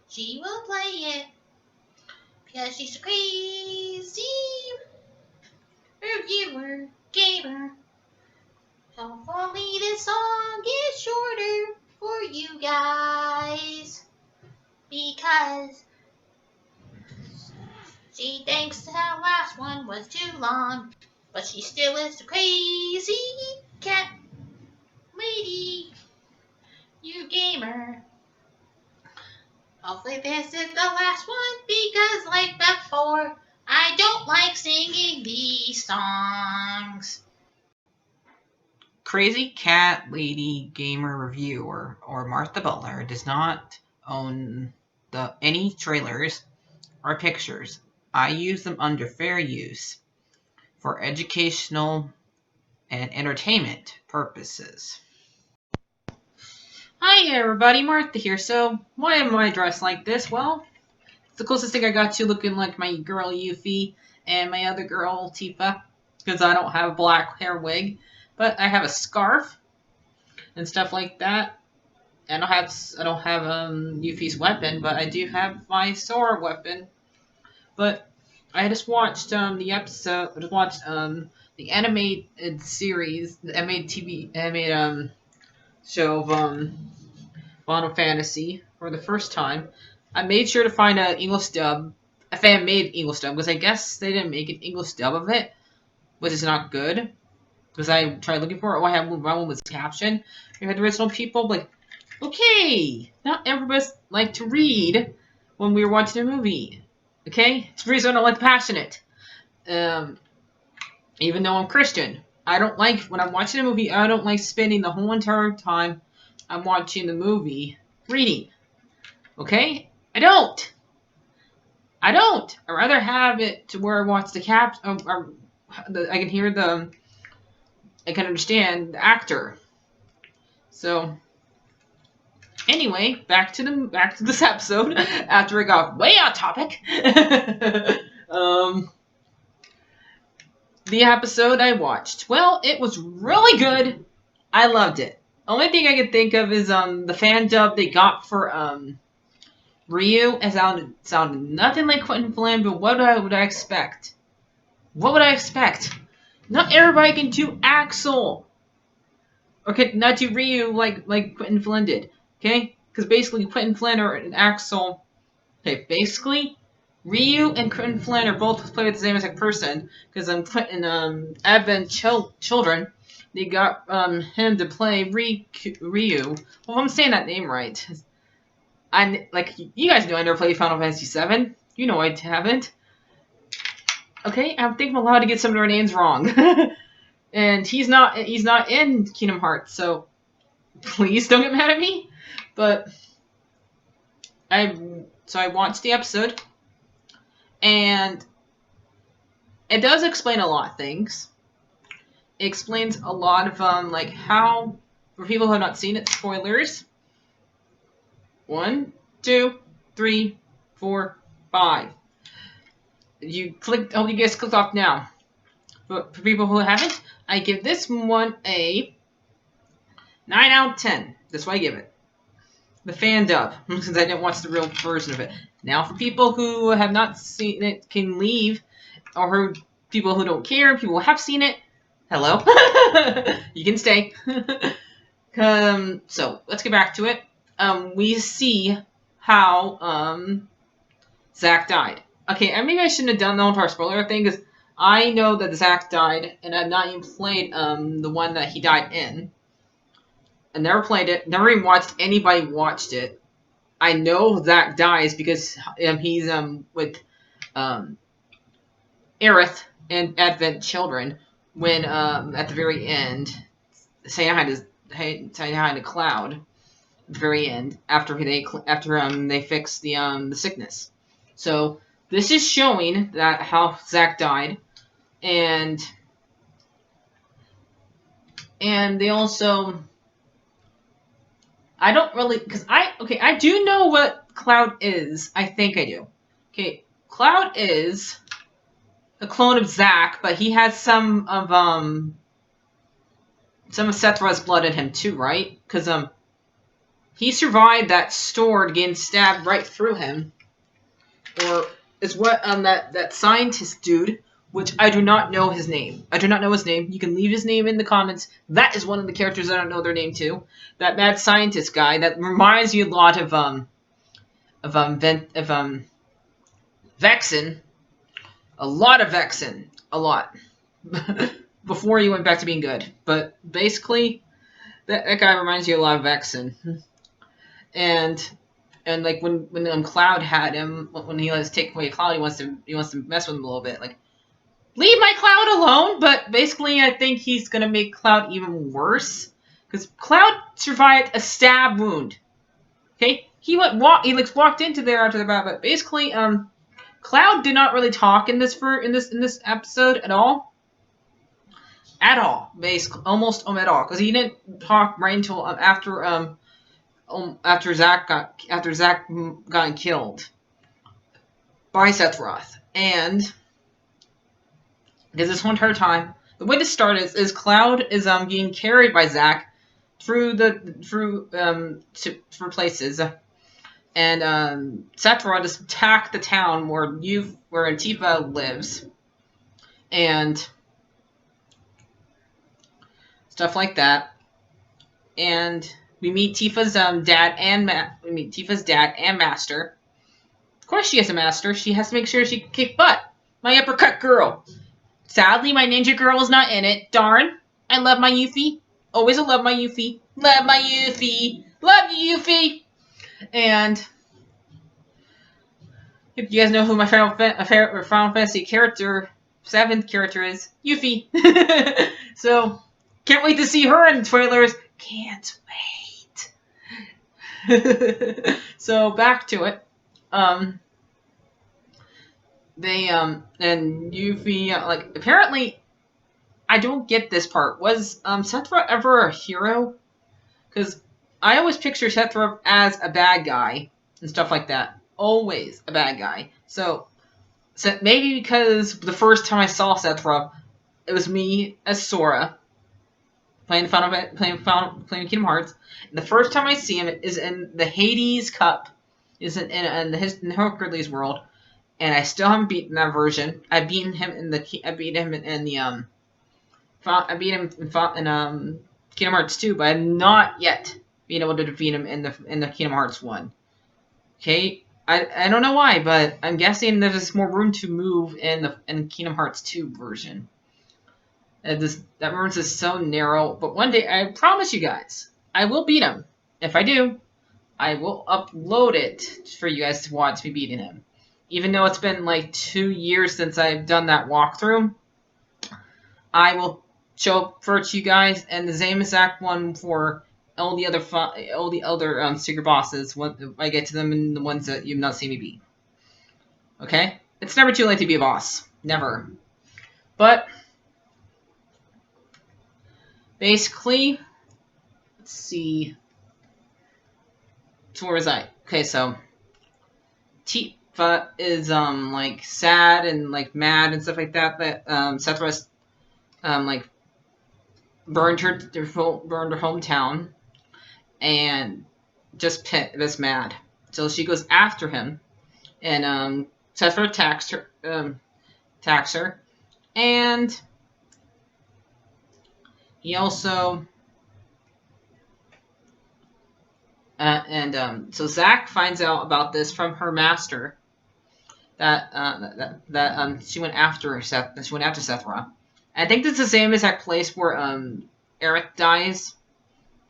She will play it because she's a crazy reviewer gamer. Hopefully this song is shorter for you guys because she thinks the last one was too long, but she still is a crazy cat lady, you gamer. Hopefully this is the last one because like before, I don't like singing these songs. Crazy Cat Lady Gamer Reviewer or Martha Butler does not own any trailers or pictures. I use them under fair use for educational and entertainment purposes. Hi everybody, Martha here. So, why am I dressed like this? Well, it's the closest thing I got to looking like my girl Yuffie and my other girl Tifa, because I don't have a black hair wig, but I have a scarf and stuff like that. I don't have Yuffie's weapon, but I do have my sword weapon. But I just watched the episode. I just watched the animated series, the animated show of Final Fantasy for the first time. I made sure to find an English dub, a fan-made English dub, because I guess they didn't make an English dub of it, which is not good. Because I tried looking for it. I had one was captioned. You had the original people, like, okay, not everybody like to read when we were watching a movie. Okay, it's the reason I don't like passionate. Even though I'm Christian, I don't like when I'm watching a movie. I don't like spending the whole entire time I'm watching the movie reading. Okay, I don't. I'd rather have it to where I watch the I can hear I can understand the actor. So anyway, back to this episode. After I got way off topic, the episode I watched. Well, it was really good. I loved it. Only thing I could think of is the fan dub they got for Ryu. It sounded nothing like Quentin Flynn, but what would I expect? What would I expect? Not everybody can do Axel. Or can not do Ryu like Quentin Flynn did. Okay? Because basically Quentin Flynn or Axel. Okay, basically Ryu and Quentin Flynn are both played the same exact person. Because Quentin Advent Children, they got him to play Ryu. Well, if I'm saying that name right. You guys know I never played Final Fantasy VII. You know I haven't. Okay, I think I'm allowed to get some of their names wrong. And he's not in Kingdom Hearts, so please don't get mad at me. But I watched the episode, and it does explain a lot of things. It explains a lot of like how, for people who have not seen it, spoilers. 1, 2, 3, 4, 5. You clicked. Oh, you guys clicked off now. But for people who haven't, I give this one a 9 out of 10. That's what I give it. The fan dub, since I didn't watch the real version of it. Now, for people who have not seen it, can leave, or people who don't care, people who have seen it, hello, you can stay. So let's get back to it. We see how Zack died. Okay, maybe I shouldn't have done the entire spoiler thing because I know that Zack died, and I've not even played the one that he died in. I never played it. Never even watched anybody watched it. I know Zack dies because he's with Aerith and Advent Children when at the very end, saying hi to Cloud at the very end after they fix the sickness. So this is showing that how Zack died, and they also. I don't really, because I do know what Cloud is. I think I do. Okay, Cloud is a clone of Zack, but he has some of Sephiroth's blood in him too, right? Because he survived that sword getting stabbed right through him. Or is what that scientist dude, which I do not know his name. I do not know his name. You can leave his name in the comments. That is one of the characters I don't know their name too. That mad scientist guy that reminds you a lot of Vexen. A lot of Vexen. A lot. Before he went back to being good. But basically, that guy reminds you a lot of Vexen. And like when Cloud had him, when he lets take away Cloud, he wants to mess with him a little bit. Like, leave my Cloud alone. But basically, I think he's gonna make Cloud even worse because Cloud survived a stab wound. Okay, he walked into there after the battle, but basically, Cloud did not really talk in this episode at all. At all, basically, almost at all, because he didn't talk right until after Zack got killed by Sephiroth. And because this one entire time, the way this started is Cloud is being carried by Zack through places, and Sephiroth just attacked the town where Tifa lives, and stuff like that. And we meet Tifa's dad and master. Of course, she has a master. She has to make sure she can kick butt. My uppercut girl. Sadly, my ninja girl is not in it. Darn. I love my Yuffie. Always love my Yuffie. Love my Yuffie. Love you, Yuffie. And if you guys know who my Final Fantasy character, 7th character is, Yuffie. So, can't wait to see her in trailers. Can't wait. So, back to it. And Yuffie, like, apparently, I don't get this part. Was Sephiroth ever a hero? Because I always picture Sephiroth as a bad guy and stuff like that. Always a bad guy. So maybe because the first time I saw Sephiroth, it was me as Sora playing Kingdom Hearts. And the first time I see him is in the Hades Cup, is in Hercules world, and I still haven't beaten that version. I beat him in Kingdom Hearts 2, but I have not yet been able to defeat him in the Kingdom Hearts 1. Okay, I don't know why, but I'm guessing there's more room to move in Kingdom Hearts 2 version. That version is so narrow, but one day I promise you guys I will beat him. If I do, I will upload it for you guys to watch me beating him. Even though it's been like 2 years since I've done that walkthrough, I will show up for it to you guys, and the same exact one for all the other secret bosses when I get to them, and the ones that you've not seen me beat. Okay? It's never too late to be a boss. Never. But basically, let's see. So where was I? Okay, so Tifa is like sad and like mad and stuff like that. That Sephiroth like burned her hometown, and just mad. So she goes after him, and Sephiroth attacks her, and he also so Zack finds out about this from her master that she went after Sephiroth. I think this is the same exact place where Aerith dies.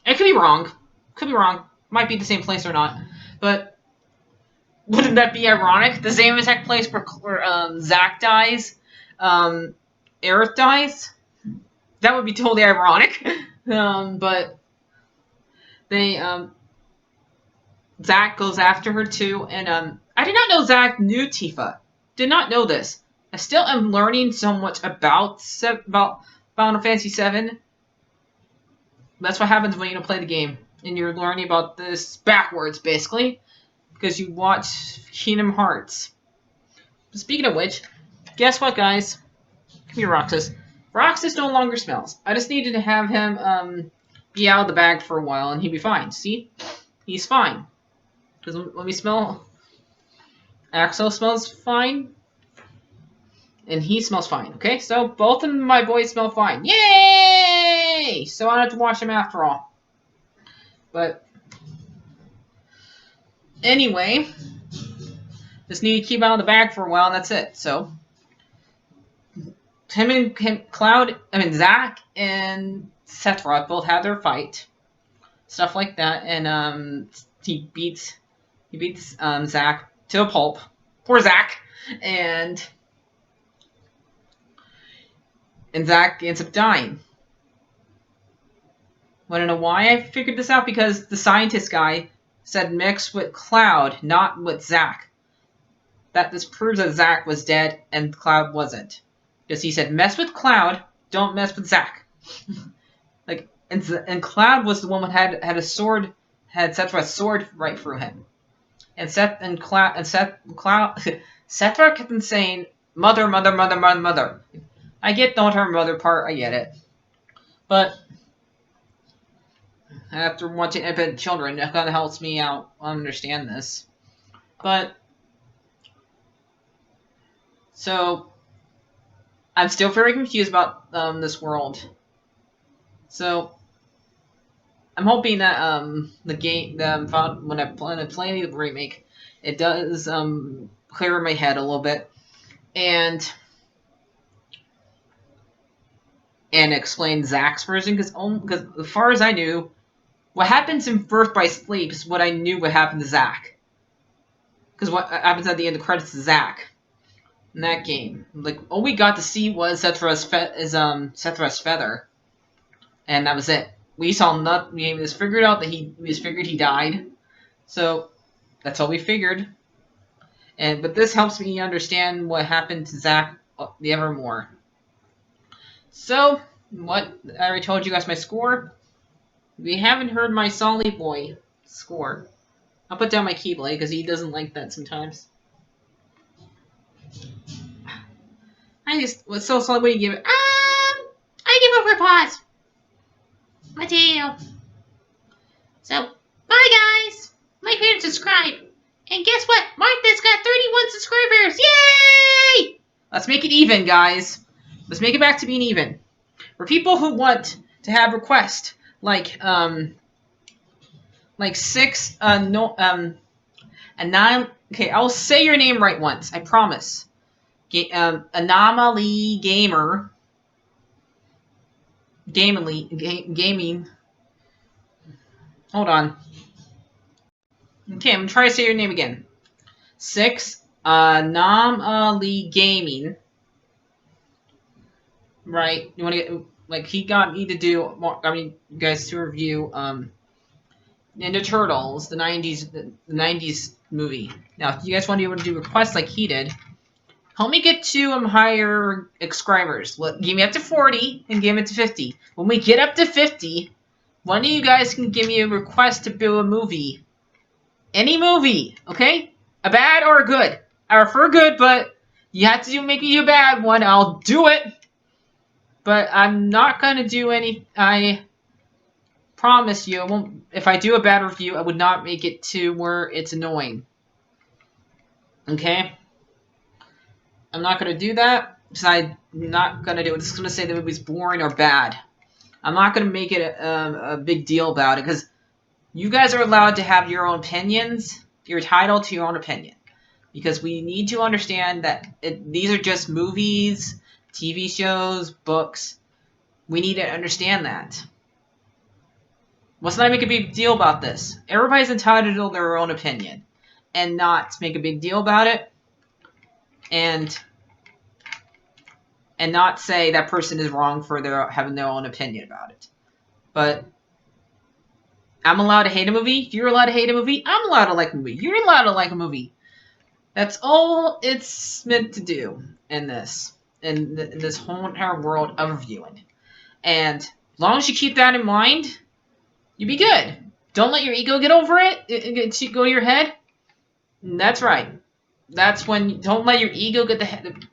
I could be wrong. Might be the same place or not. But wouldn't that be ironic? The same exact place where Zack dies, Aerith dies. That would be totally ironic. But they Zack goes after her too, and I did not know Zack knew Tifa. Did not know this. I still am learning so much about Final Fantasy VII. That's what happens when you don't play the game, and you're learning about this backwards, basically, because you watch Kingdom Hearts. But speaking of which, guess what, guys? Come here, Roxas. Roxas no longer smells. I just needed to have him be out of the bag for a while, and he'd be fine. See? he's fine. Because when we smell, Axel smells fine, and he smells fine. Okay, so both of my boys smell fine. Yay! So I don't have to wash them after all. But anyway, just need to keep out of the bag for a while, and that's it. So Zach and Sethra both had their fight, stuff like that, and he beats Zach to a pulp. Poor Zach, and Zach ends up dying. Want to know why I figured this out? Because the scientist guy said mix with Cloud, not with Zach. That this proves that Zach was dead and Cloud wasn't. Because he said, mess with Cloud, don't mess with Zach. And Cloud was the one that had a sword, had Sethra's sword right through him. And Sethra kept on saying, mother, mother, mother, mother, mother. I get not her mother part, I get it. But after watching Infant Children, that kind of helps me out understand this. But so I'm still very confused about this world. So I'm hoping that the game when I play the remake, it does clear my head a little bit and explain Zach's version, because as far as I knew, what happens in Birth by Sleep is what I knew would happen to Zach. Because what happens at the end of the credits to Zach in that game, like all we got to see was Sethra's feather, and that was it. We saw nothing. We just figured out that he died, so that's all we figured. But this helps me understand what happened to Zach the Evermore. So what I already told you guys my score. We haven't heard my Sully boy score. I'll put down my Keyblade because he doesn't like that sometimes. So Sully, what do you give it? I give it 4 paws. Mateo. So, bye guys. Like and subscribe. And guess what? Martha's got 31 subscribers. Yay! Let's make it even, guys. Let's make it back to being even. For people who want to have requests, like 6, and 9. Okay, I'll say your name right once. I promise. Anomaly Gamer. Gaming. Hold on. Okay, I'm gonna try to say your name again. 6, Anomaly Gaming. Right, you want to get, he got me to do more, you guys to review, Ninja Turtles, the 90s movie. Now, if you guys want to be able to do requests like he did, help me get to higher subscribers. Give me up to 40 and give it to 50. When we get up to 50, one of you guys can give me a request to build a movie. Any movie, okay? A bad or a good. I prefer good, but you have to make me do a bad one. I'll do it. But I'm not going to do any... I promise you, I won't, if I do a bad review, I would not make it to where it's annoying. Okay? I'm not going to do that, because I'm not going to do it. I'm just going to say the movie's boring or bad. I'm not going to make it a big deal about it, because you guys are allowed to have your own opinions. You're entitled to your own opinion. Because we need to understand that these are just movies, TV shows, books. We need to understand that. Let's not make a big deal about this. Everybody's entitled to their own opinion. And not make a big deal about it. And not say that person is wrong for having their own opinion about it. But I'm allowed to hate a movie. You're allowed to hate a movie. I'm allowed to like a movie. You're allowed to like a movie. That's all it's meant to do in this. In this whole entire world of reviewing. And as long as you keep that in mind, you'll be good. Don't let your ego get over it. Go to your head. That's right. That's when... Don't let your ego get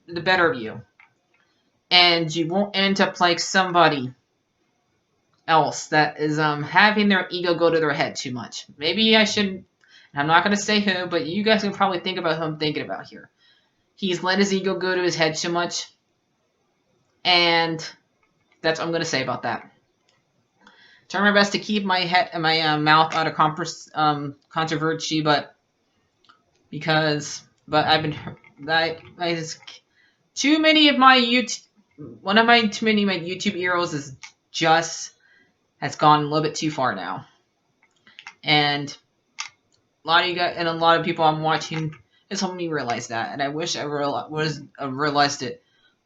the better of you. And you won't end up like somebody else that is having their ego go to their head too much. Maybe I shouldn't. I'm not gonna say who, but you guys can probably think about who I'm thinking about here. He's let his ego go to his head too much, and that's what I'm gonna say about that. Try my best to keep my mouth out of controversy, but I've been too many of my YouTube heroes is just has gone a little bit too far now, and a lot of you guys and a lot of people I'm watching has helped me realize that, and I wish I realized it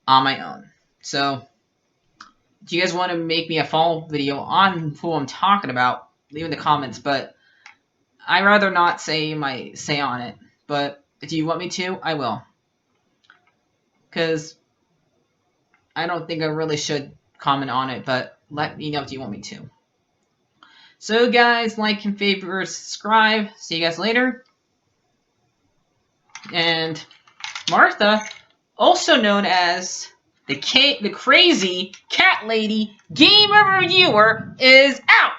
on my own. So, do you guys want to make me a follow-up video on who I'm talking about? Leave in the comments, but I'd rather not say on it. But if you want me to, I will. Because I don't think I really should comment on it, but let me know if you want me to. So guys, like and favorite, subscribe. See you guys later. And Martha, also known as the Crazy Cat Lady Gamer Reviewer, is out.